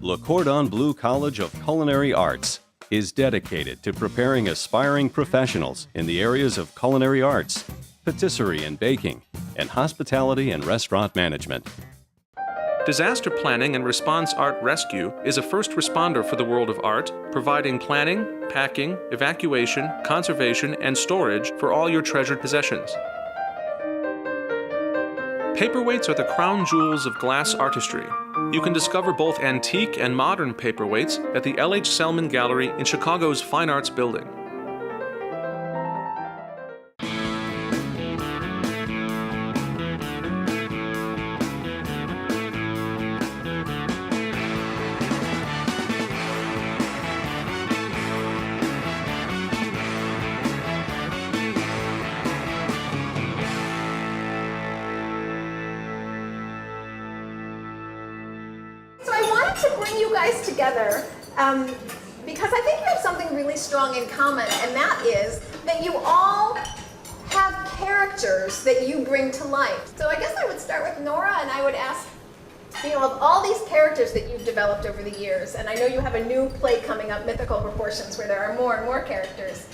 Le Cordon Bleu College of Culinary Arts is dedicated to preparing aspiring professionals in the areas of culinary arts, patisserie and baking, and hospitality and restaurant management. Disaster Planning and Response Art Rescue is a first responder for the world of art, providing planning, packing, evacuation, conservation, and storage for all your treasured possessions. Paperweights are the crown jewels of glass artistry. You can discover both antique and modern paperweights at the L.H. Selman Gallery in Chicago's Fine Arts Building. Together because I think you have something really strong in common, and that is that you all have characters that you bring to life. So I guess I would start with Nora, and I would ask, of all these characters that you've developed over the years, and I know you have a new play coming up, Mythical Proportions, where there are more and more characters.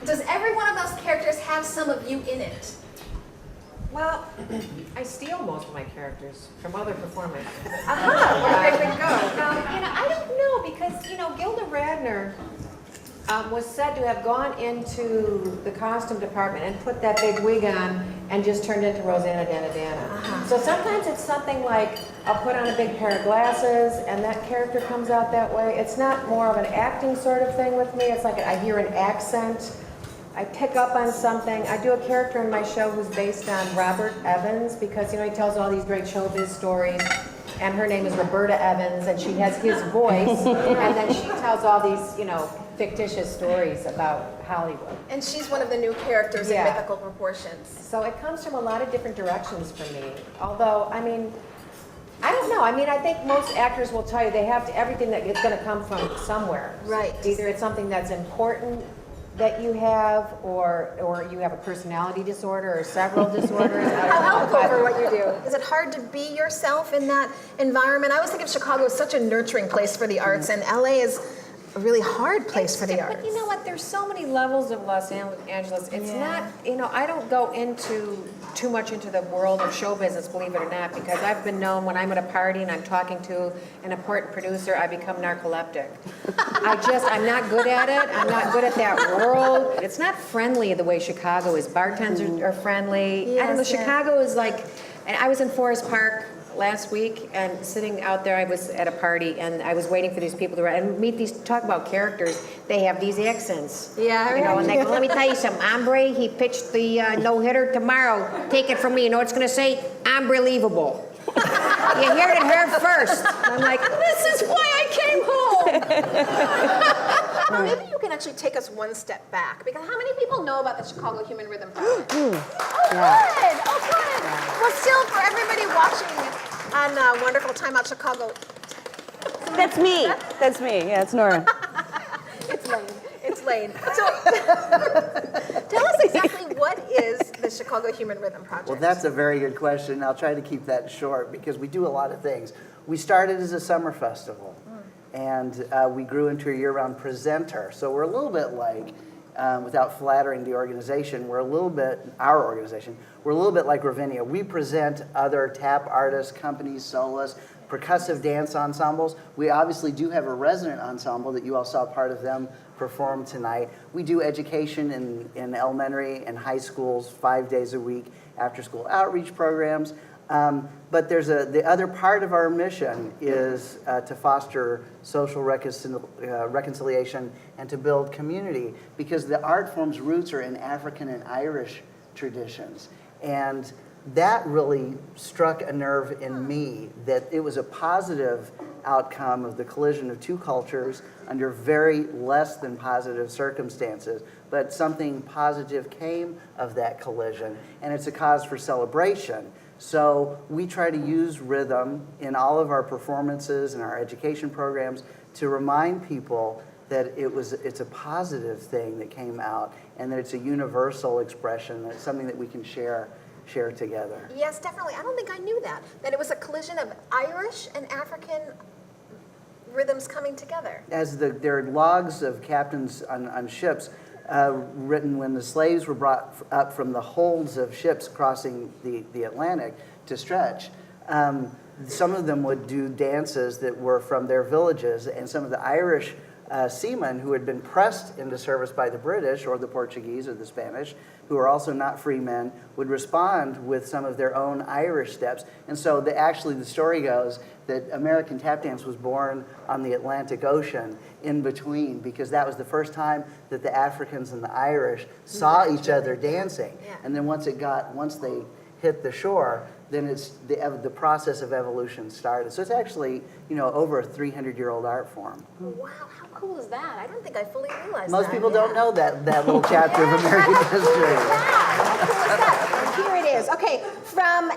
Does every one of those characters have some of you in it? Well, I steal most of my characters from other performers. Where did they go? I don't know, because, Gilda Radner was said to have gone into the costume department and put that big wig on and just turned into Rosanna Dana. So sometimes it's something like, I'll put on a big pair of glasses and that character comes out that way. It's not more of an acting sort of thing with me. It's like I hear an accent. I pick up on something. I do a character in my show who's based on Robert Evans because, he tells all these great showbiz stories. And her name is Roberta Evans, and she has his voice. And then she tells all these, fictitious stories about Hollywood. And she's one of the new characters in Mythical Proportions. So it comes from a lot of different directions for me. Although, I don't know. I think most actors will tell you they have everything that is going to come from somewhere. Right. Either it's something that's important that you have, or you have a personality disorder or several disorders. How helpful for what you do. Is it hard to be yourself in that environment? I always think of Chicago as such a nurturing place for the arts, and LA is a really hard place for the arts. But you know what? There's so many levels of Los Angeles. It's not, I don't go too much into the world of show business, believe it or not, because I've been known when I'm at a party and I'm talking to an important producer, I become narcoleptic. I'm not good at it. I'm not good at that world. It's not friendly the way Chicago is. Bartenders are friendly. Yes, I don't know, Chicago is like, and I was in Forest Park last week and sitting out there, I was at a party and I was waiting for these people to talk about characters. They have these accents. Yeah, and they go, let me tell you something. Hombre, he pitched the no-hitter tomorrow. Take it from me. You know what it's going to say? Unbelievable. You heard it here first. I'm like, this is why I came home. Well, maybe you can actually take us one step back, because how many people know about the Chicago Human Rhythm Project? Good. Well, still, for everybody watching on Wonderful Time Out Chicago. That's me. That's me. Yeah, it's Nora. It's Lane. So, tell us exactly what is the Chicago Human Rhythm Project? Well, that's a very good question. I'll try to keep that short because we do a lot of things. We started as a summer festival, and we grew into a year-round presenter. So we're a little bit like, without flattering the organization, our organization, we're a little bit like Ravinia. We present other tap artists, companies, soloists, percussive dance ensembles. We obviously do have a resident ensemble that you all saw part of them perform tonight. We do education in elementary and high schools 5 days a week, after-school outreach programs. But there's the other part of our mission is to foster social reconciliation and to build community, because the art form's roots are in African and Irish traditions. And that really struck a nerve in me, that it was a positive outcome of the collision of two cultures under very less than positive circumstances. But something positive came of that collision, and it's a cause for celebration. So we try to use rhythm in all of our performances and our education programs to remind people that it's a positive thing that came out, and that it's a universal expression, that it's something that we can share together. Yes, definitely. I don't think I knew that it was a collision of Irish and African rhythms coming together? As there are logs of captains on ships written when the slaves were brought up from the holds of ships crossing the Atlantic to stretch. Some of them would do dances that were from their villages, and some of the Irish seamen who had been pressed into service by the British or the Portuguese or the Spanish, who are also not free men, would respond with some of their own Irish steps. And so actually the story goes that American tap dance was born on the Atlantic Ocean in between, because that was the first time that the Africans and the Irish saw each other dancing. Yeah. And then once they hit the shore, then it's the process of evolution started. So it's actually, over a 300-year-old art form. Wow, how cool is that? I don't think I fully realized Most that. people don't know that little chapter of American history. How cool is that? Here it is. Okay, from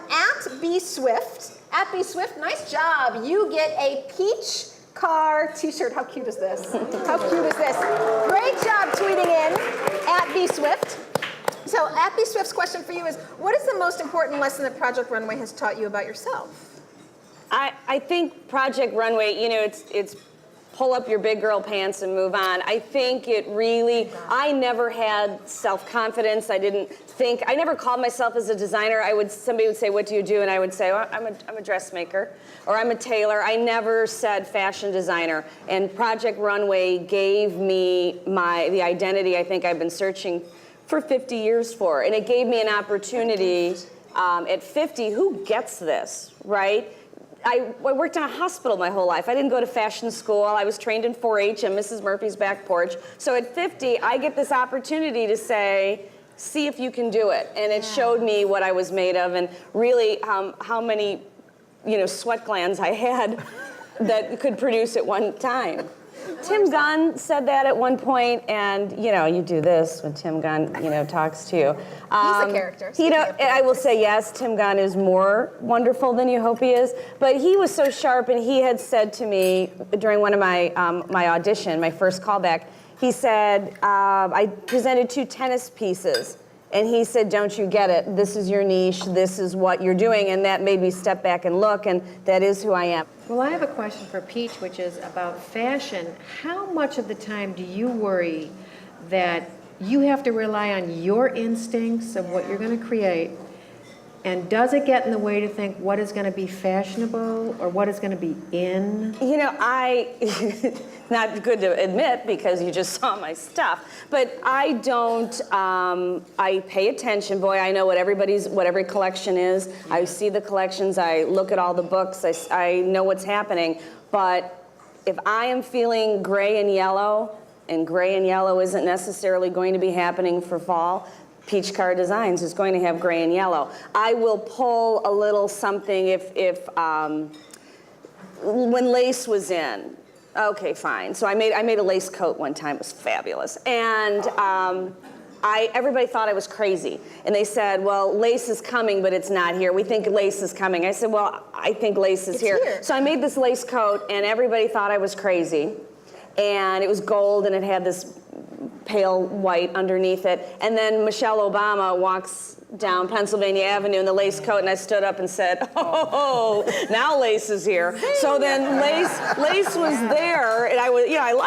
@BSwift. @BSwift, nice job. You get a peach Carr t-shirt. How cute is this? How cute is this? Great job tweeting in @BSwift. So @BSwift's question for you is, what is the most important lesson that Project Runway has taught you about yourself? I think Project Runway, it's pull up your big girl pants and move on. I think it really, I never had self-confidence. I never called myself as a designer. Somebody would say, what do you do? And I would say, I'm a dressmaker, or I'm a tailor. I never said fashion designer. And Project Runway gave me the identity I think I've been searching for 50 years for. And it gave me an opportunity at 50, who gets this, right? I worked in a hospital my whole life. I didn't go to fashion school. I was trained in 4-H and Mrs. Murphy's back porch. So at 50, I get this opportunity to say, see if you can do it. And it showed me what I was made of, and really how many, sweat glands I had that could produce at one time. Tim Gunn said that at one point, and you do this when Tim Gunn, talks to you. He's a character. I will say yes, Tim Gunn is more wonderful than you hope he is, but he was so sharp, and he had said to me during one of my audition, my first callback, he said, I presented 2 tennis pieces, and he said, don't you get it? This is your niche, this is what you're doing, and that made me step back and look, and that is who I am. Well, I have a question for Peach, which is about fashion. How much of the time do you worry that you have to rely on your instincts of what you're going to create? And does it get in the way to think what is going to be fashionable or what is going to be in? Not good to admit because you just saw my stuff, but I don't, I pay attention. Boy, I know what every collection is. I see the collections, I look at all the books, I know what's happening. But if I am feeling gray and yellow isn't necessarily going to be happening for fall, Peach Carr Designs is going to have gray and yellow. I will pull a little something if when lace was in. Okay, fine. So I made a lace coat one time. It was fabulous, and everybody thought I was crazy, and they said, "Well, lace is coming, but it's not here. We think lace is coming." I said, "Well, I think lace is here." So I made this lace coat, and everybody thought I was crazy, and it was gold, and it had this pale white underneath it. And then Michelle Obama walks down Pennsylvania Avenue in the lace coat, and I stood up and said, "Oh, now lace is here." So then lace was there, and I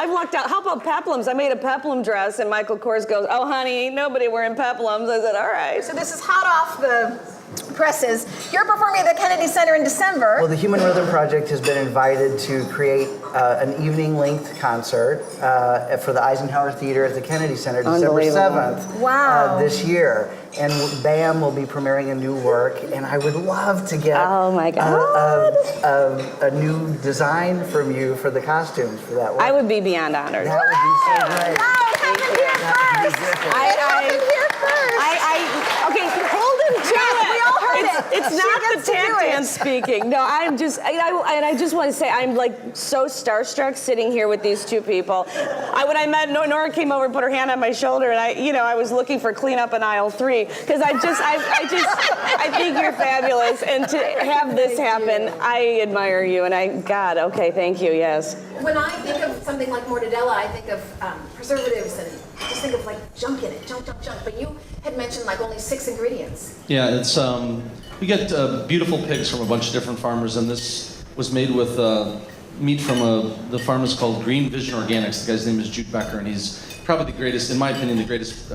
lucked out. How about peplums? I made a peplum dress, and Michael Kors goes, "Oh, honey, ain't nobody wearing peplums." I said, "All right." So this is hot off the presses. You're performing at the Kennedy Center in December. Well, the Human Rhythm Project has been invited to create an evening-length concert for the Eisenhower Theater at the Kennedy Center, December 7th this year. And BAM will be premiering a new work, and I would love to get a new design from you for the costumes for that work. I would be beyond honored. That would be so great. Okay, hold him to it. We all heard it. It's not the tap dance speaking. No, I just want to say I'm like so starstruck sitting here with these 2 people. When I met Nora, came over and put her hand on my shoulder, and I was looking for cleanup in aisle 3 because I think you're fabulous, and to have this happen, I admire you, and okay, thank you, yes. When I think of something like mortadella, I think of preservatives and I just think of like junk in it, junk. But you had mentioned like only 6 ingredients. Yeah, it's we get beautiful pigs from a bunch of different farmers, and this was made with meat from the farm is called Green Vision Organics. The guy's name is Jude Becker, and he's probably the greatest, in my opinion, the greatest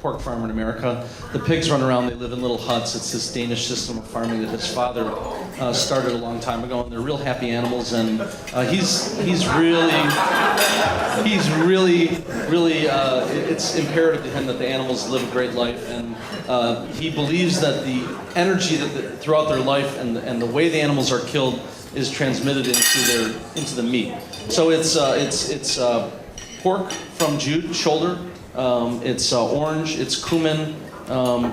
pork farmer in America. The pigs run around, they live in little huts. It's this Danish system of farming that his father started a long time ago, and they're real happy animals, and he's really, it's imperative to him that the animals live a great life, and he believes that the energy that throughout their life and the way the animals are killed is transmitted into the meat. So it's pork from Jude, shoulder, it's orange, it's cumin,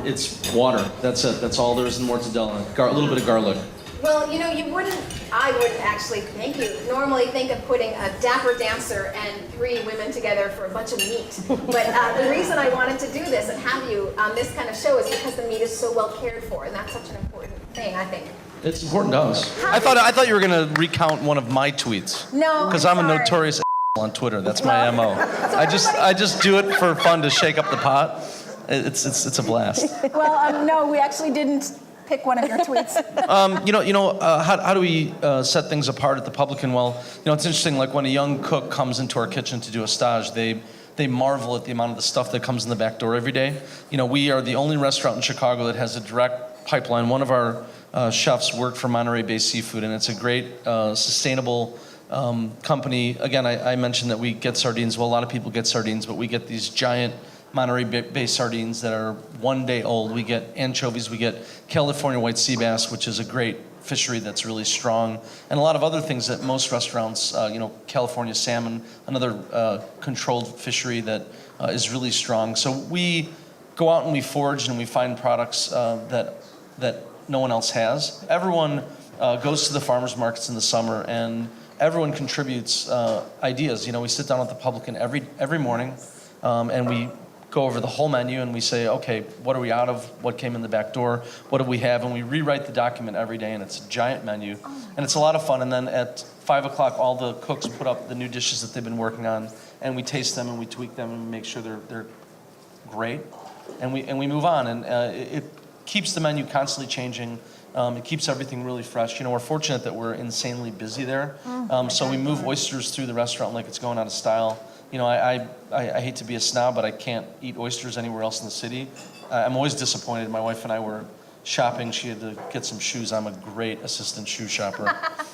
it's water. That's it. That's all there is in mortadella. A little bit of garlic. Well, you know, I wouldn't actually, thank you, normally think of putting a dapper dancer and 3 women together for a bunch of meat. But the reason I wanted to do this and have you on this kind of show is because the meat is so well cared for, and that's such an important thing, I think. It's important to us. I thought you were going to recount one of my tweets. No, because I'm a sorry. notorious on Twitter. That's my MO. I just do it for fun to shake up the pot. It's a blast. Well, no, we actually didn't pick one of your tweets. How do we set things apart at the Publican? Well, it's interesting. Like when a young cook comes into our kitchen to do a stage, they marvel at the amount of the stuff that comes in the back door every day. We are the only restaurant in Chicago that has a direct pipeline. One of our chefs worked for Monterey-based Seafood, and it's a great sustainable company. Again, I mentioned that we get sardines. Well, a lot of people get sardines, but we get these giant Monterey-based sardines that are 1 day old. We get anchovies. We get California white sea bass, which is a great fishery that's really strong, and a lot of other things that most restaurants, California salmon, another controlled fishery that is really strong. So we go out and we forage and we find products that no one else has. Everyone goes to the farmers markets in the summer, and everyone contributes ideas. We sit down at the Publican every morning, and we go over the whole menu and we say, okay, what are we out of? What came in the back door? What do we have? And we rewrite the document every day, and it's a giant menu. And it's a lot of fun. And then at 5 o'clock, all the cooks put up the new dishes that they've been working on, and we taste them and we tweak them and make sure they're great. And we move on. And it keeps the menu constantly changing. It keeps everything really fresh. We're fortunate that we're insanely busy there. So we move oysters through the restaurant like it's going out of style. I hate to be a snob, but I can't eat oysters anywhere else in the city. I'm always disappointed. My wife and I were shopping. She had to get some shoes. I'm a great assistant shoe shopper.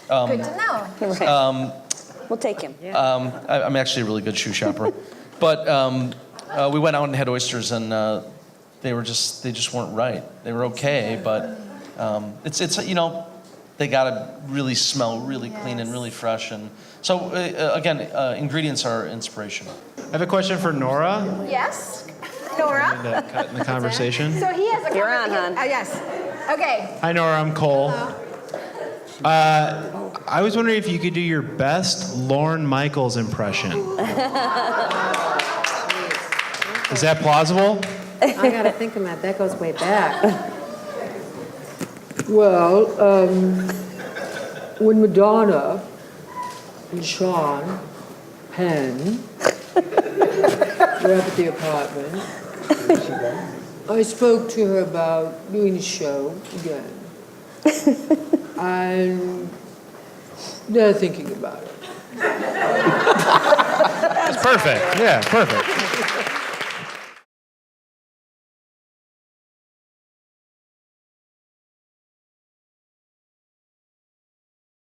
Good to know. We'll take him. I'm actually a really good shoe shopper. But we went out and had oysters, and they just weren't right. They were okay, but it's they gotta really smell really clean and really fresh. And so again, ingredients are inspirational. I have a question for Nora. Yes, Nora. To cut in the conversation. So he has a You're on, hon. Yes. Okay. Hi, Nora. I'm Cole. I was wondering if you could do your best Lorne Michaels impression. Is that plausible? I gotta think about that. Goes way back. Well, when Madonna and Sean Penn were up at the apartment, I spoke to her about doing the show again. And they're thinking about it. That's perfect. Yeah, perfect.